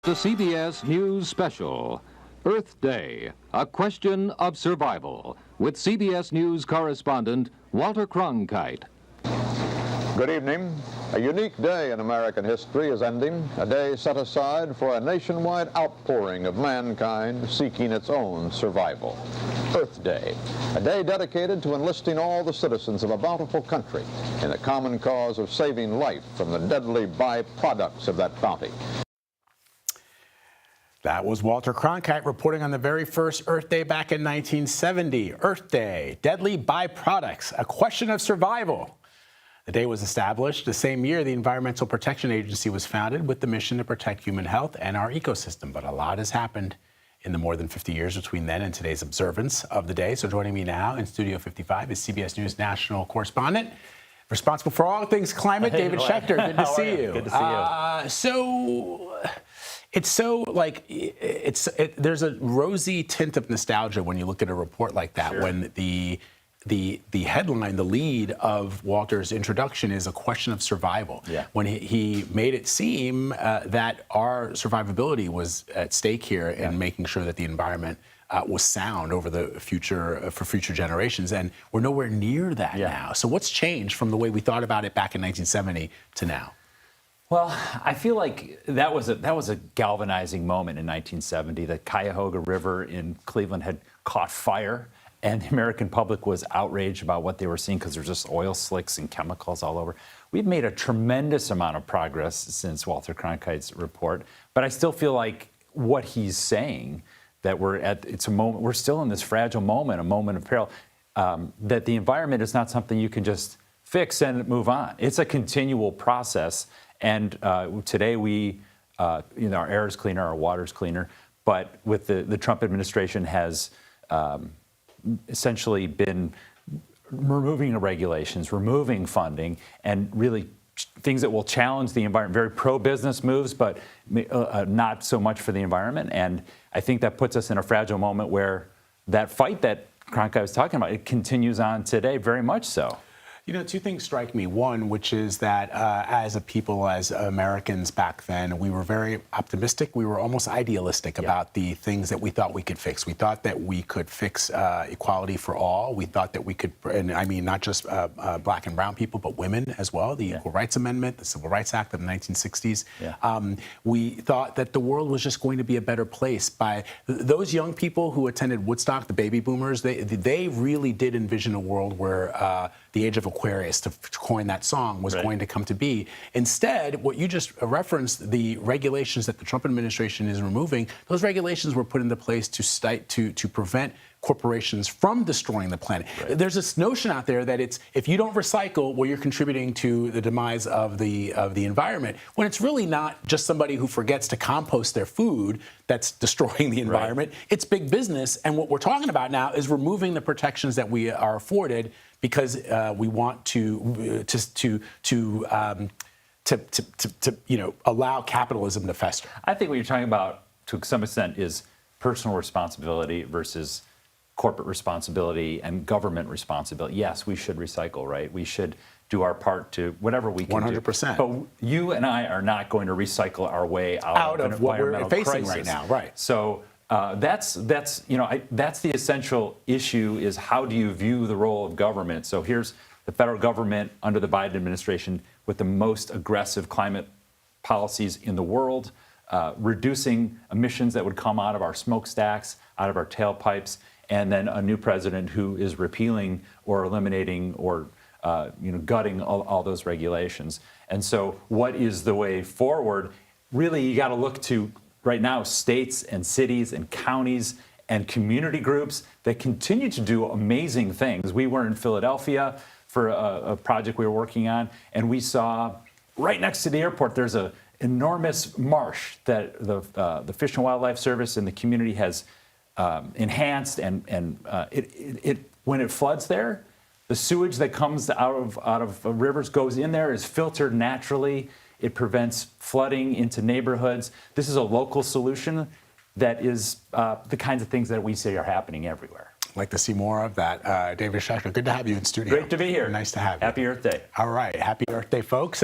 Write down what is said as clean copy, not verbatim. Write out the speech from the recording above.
The CBS News Special, Earth Day, A Question of Survival, with CBS News correspondent Walter Cronkite. Good evening. A unique day in American history is ending, a day set aside for a nationwide outpouring of mankind seeking its own survival. Earth Day, a day dedicated to enlisting all the citizens of a bountiful country in the common cause of saving life from the deadly byproducts of that bounty. That was Walter Cronkite reporting on the very first Earth Day back in 1970. Earth Day, deadly byproducts, a question of survival. The day was established the same year the Environmental Protection Agency was founded with the mission to protect human health and our ecosystem. But a lot has happened in the more than 50 years between then and today's observance of the day. So joining me now in Studio 55 is CBS News national correspondent, responsible for all things climate, David Schechter. Good to see you. Good to see you. There's a rosy tint of nostalgia when you look at a report like that. Sure. When the headline, the lead of Walter's introduction is a question of survival. Yeah. When he made it seem that our survivability was at stake here in making sure that the environment was sound over the future for future generations, and we're nowhere near that now. So what's changed from the way we thought about it back in 1970 to now? Well, I feel like that was a galvanizing moment in 1970. The Cuyahoga River in Cleveland had caught fire, and the American public was outraged about what they were seeing because there's just oil slicks and chemicals all over. We've made a tremendous amount of progress since Walter Cronkite's report, but I still feel like what he's saying, that we're still in this fragile moment, a moment of peril, that the environment is not something you can just fix and move on. It's a continual process. And today our air is cleaner, our water is cleaner. But with the Trump administration has essentially been removing regulations, removing funding, and really things that will challenge the environment. Very pro-business moves, but not so much for the environment. And I think that puts us in a fragile moment where that fight that Cronkite was talking about, it continues on today, very much so. You know, two things strike me. One, which is that as a people, as Americans back then, we were very optimistic. We were almost idealistic about the things that we thought we could fix. We thought that we could fix equality for all. We thought that we could, and I mean not just black and brown people, but women as well. The Equal Rights Amendment, the Civil Rights Act of the 1960s. We thought that the world was just going to be a better place. By those young people who attended Woodstock, the baby boomers, they really did envision a world where the age of Aquarius, to coin that song, was going to come to be. Instead, what you just referenced, the regulations that the Trump administration is removing, those regulations were put into place to prevent corporations from destroying the planet. There's this notion out there that if you don't recycle, well, you're contributing to the demise of the environment, when it's really not just somebody who forgets to compost their food that's destroying the environment. It's big business, and what we're talking about now is removing the protections that we are afforded because we want to allow capitalism to fester. I think what you're talking about, to some extent, is personal responsibility versus corporate responsibility and government responsibility. Yes, we should recycle, right? We should do our part to whatever we can 100%. do. But you and I are not going to recycle our way out of what we're facing crisis right now, right? So that's the essential issue: is how do you view the role of government? So here's the federal government under the Biden administration with the most aggressive climate policies in the world, reducing emissions that would come out of our smokestacks, out of our tailpipes, and then a new president who is repealing or eliminating or gutting all those regulations. And so what is the way forward? Really, you got to look to, right now, states and cities and counties and community groups that continue to do amazing things. We were in Philadelphia for a project we were working on, and we saw right next to the airport, there's an enormous marsh that the Fish and Wildlife Service and the community has enhanced, and when it floods there, the sewage that comes out of rivers goes in there, is filtered naturally. It prevents flooding into neighborhoods. This is a local solution that is the kinds of things that we see are happening everywhere. I'd like to see more of that. David Schechter, good to have you in studio. Great to be here. Nice to have you. Happy Earth Day. All right, happy Earth Day, folks.